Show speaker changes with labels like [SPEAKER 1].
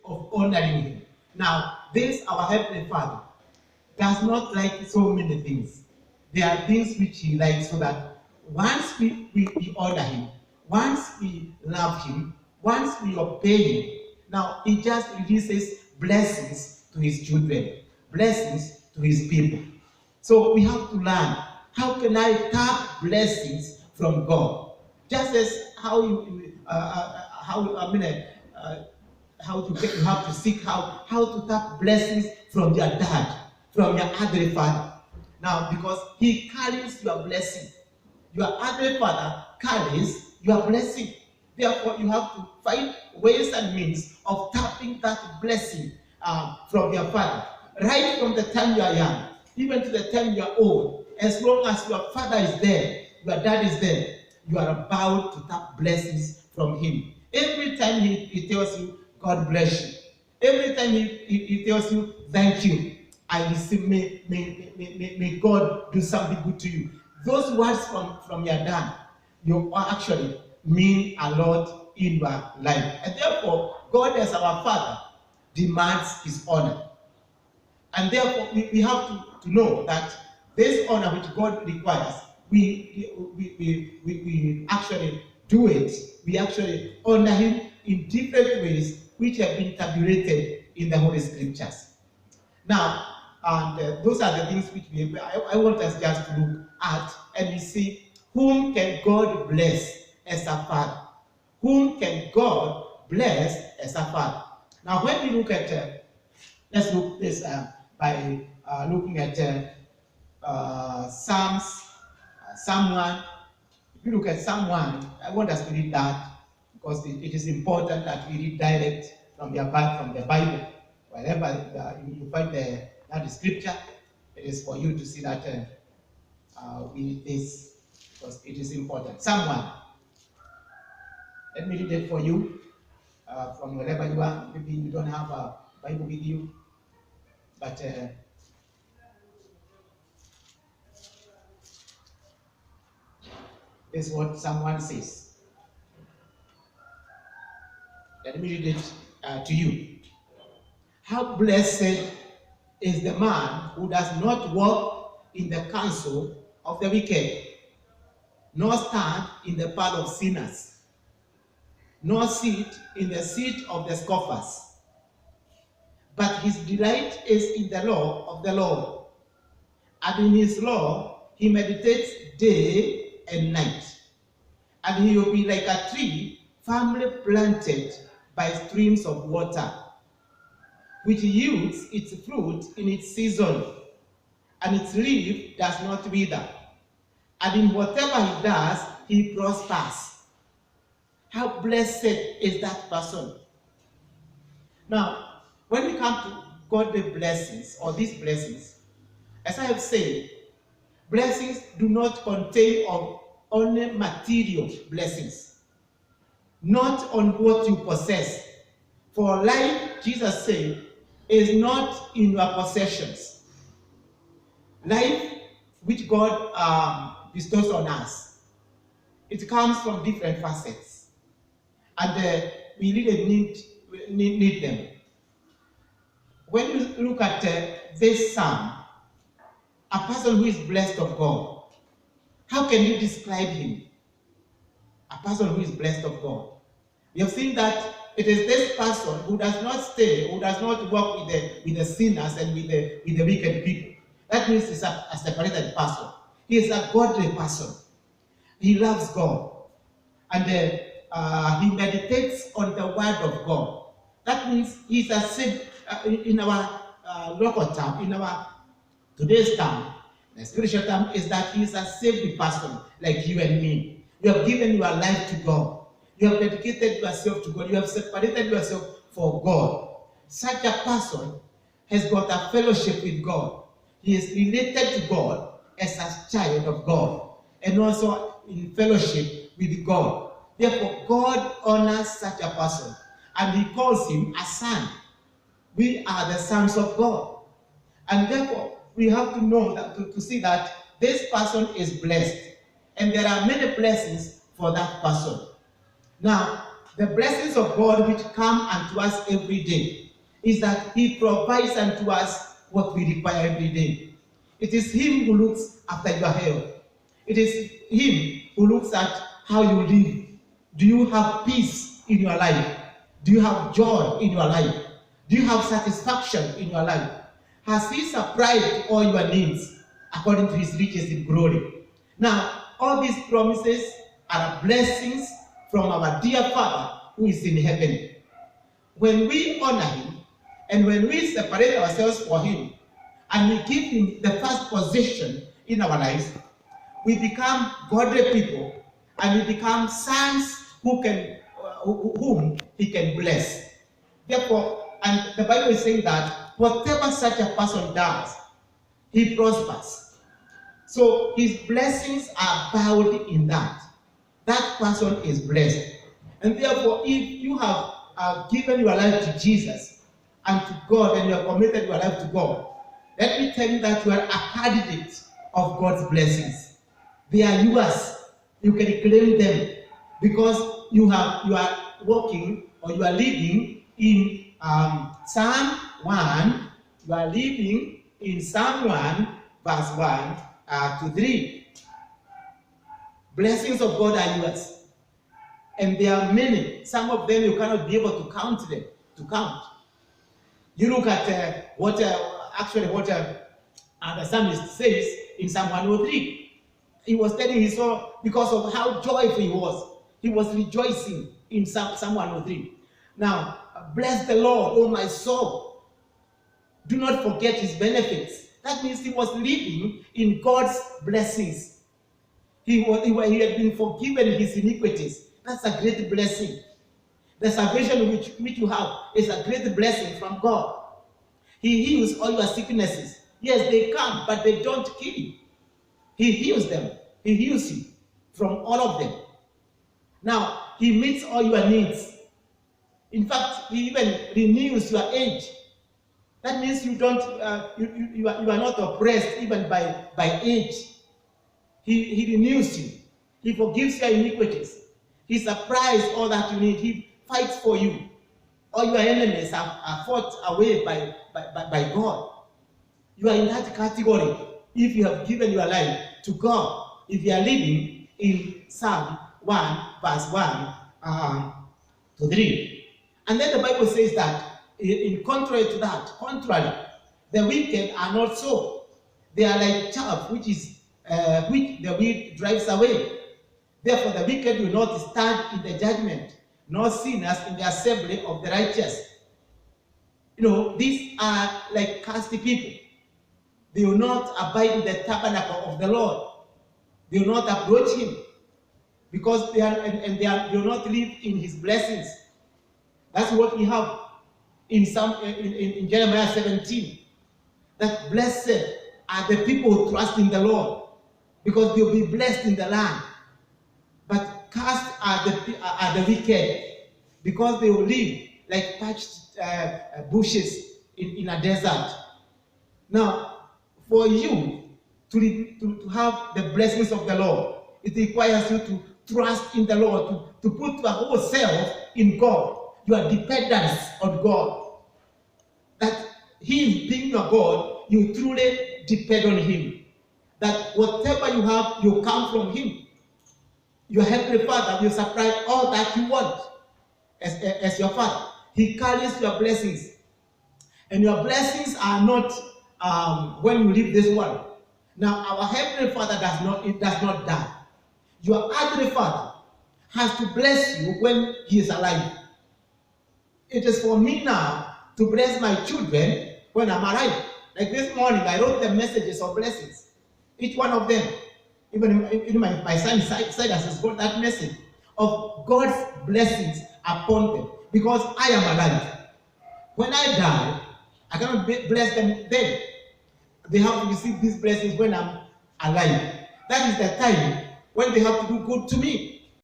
[SPEAKER 1] of honoring him. Now, this our Heavenly Father does not like so many things. There are things which he likes, so that once we honor him, once we love him, once we obey him, now he just releases blessings to his children, blessings to his people. So we have to learn, how can I tap blessings from God? Just as how you have to seek how to tap blessings from your dad, from your earthly father. Now, because he carries your blessing, your earthly father carries your blessing. Therefore, you have to find ways and means of tapping that blessing from your father, right from the time you are young, even to the time you are old. As long as your father is there, your dad is there, you are about to tap blessings from him. Every time he tells you, God bless you. Every time he tells you, thank you, I receive, may God do something good to you. Those words from your dad, you actually mean a lot in your life. And therefore, God as our Father demands his honor. And therefore, we have to know that this honor which God requires, we actually do it. We actually honor him in different ways which have been tabulated in the Holy Scriptures. Now, and those are the things which I want us just to look at, and we see whom can God bless as a father. Whom can God bless as a father? Now, when we look at, let's look this by looking at Psalm 1. If you look at Psalm 1, I want us to read that because it is important that we read direct from the Bible. Wherever you find that scripture, it is for you to see that we read this because it is important. Psalm 1. Let me read it for you from wherever you are. Maybe you don't have a Bible with you, but this is what Psalm 1 says. Let me read it to you. How blessed is the man who does not walk in the counsel of the wicked, nor stand in the path of sinners, nor sit in the seat of the scoffers. But his delight is in the law of the Lord, and in his law he meditates day and night. And he will be like a tree firmly planted by streams of water, which yields its fruit in its season, and its leaf does not wither. And in whatever he does, he prospers. How blessed is that person? Now, when we come to godly blessings, or these blessings, as I have said, blessings do not contain only material blessings, not on what you possess. For life, Jesus said, is not in your possessions. Life which God bestows on us, it comes from different facets, and we really need them. When you look at this psalm, a person who is blessed of God, how can you describe him? A person who is blessed of God. We have seen that it is this person who does not stay, who does not walk with the sinners and with the wicked people. That means he's a separated person. He is a godly person. He loves God. And he meditates on the word of God. That means he's a saved, in our local term, in our today's term, the spiritual term is that he is a saved person like you and me. You have given your life to God. You have dedicated yourself to God. You have separated yourself for God. Such a person has got a fellowship with God. He is related to God as a child of God, and also in fellowship with God. Therefore, God honors such a person, and he calls him a son. We are the sons of God. And therefore, we have to know that to see that this person is blessed. And there are many blessings for that person. Now, The blessings of God which come unto us every day is that He provides unto us what we require every day. It is Him who looks after your health. It is Him who looks at how you live. Do you have peace in your life? Do you have joy in your life? Do you have satisfaction in your life? Has He supplied all your needs according to His riches in glory? Now, all these promises are blessings from our dear Father who is in heaven. When we honor Him and when we separate ourselves for Him and we give Him the first position in our lives, we become godly people and we become sons whom He can bless. Therefore, and the Bible is saying that whatever such a person does, he prospers. So his blessings are bound in that. That person is blessed. And therefore, if you have given your life to Jesus and to God and you have committed your life to God, let me tell you that you are a candidate of God's blessings. They are yours. You can claim them because you are walking or you are living in Psalm 1. You are living in Psalm 1, verse 1 to 3. Blessings of God are yours. And there are many. Some of them you cannot be able to count them. You look at what the psalmist says in Psalm 103. He was telling his soul because of how joyful he was. He was rejoicing in Psalm 103. Now, bless the Lord, O my soul. Do not forget His benefits. That means he was living in God's blessings. He had been forgiven his iniquities. That's a great blessing. The salvation which you have is a great blessing from God. He heals all your sicknesses. Yes, they come, but they don't kill you. He heals them. He heals you from all of them. Now, He meets all your needs. In fact, He even renews your age. That means you don't you are not oppressed even by age. He renews you. He forgives your iniquities. He supplies all that you need. He fights for you. All your enemies are fought away by God. You are in that category if you have given your life to God. If you are living in Psalm 1, verse 1 to 3. And then the Bible says that in contrary to that, the wicked are not so. They are like chaff which the wind drives away. Therefore the wicked will not stand in the judgment, nor sinners in the assembly of the righteous. These are like casty people. They will not abide in the tabernacle of the Lord. They will not approach Him because they will not live in His blessings. That's what we have in Jeremiah 17. That blessed are the people who trust in the Lord, because they will be blessed in the land. But cursed are the wicked, because they will live like parched bushes in a desert. Now, for you to have the blessings of the Lord, it requires you to trust in the Lord, to put your whole self in God, your dependence on God. That He being your God, you truly depend on Him. That whatever you have, you come from Him. Your Heavenly Father will supply all that you want as your Father. He carries your blessings. And your blessings are not when you leave this world. Now, our Heavenly Father does not die. Your earthly Father has to bless you when He is alive. It is for me now to bless my children when I'm alive. Like this morning, I wrote the messages of blessings. Each one of them. Even my son Silas has got that message of God's blessings upon them. Because I am alive. When I die, I cannot bless them then. They have to receive these blessings when I'm alive. That is the time when they have to do good to me.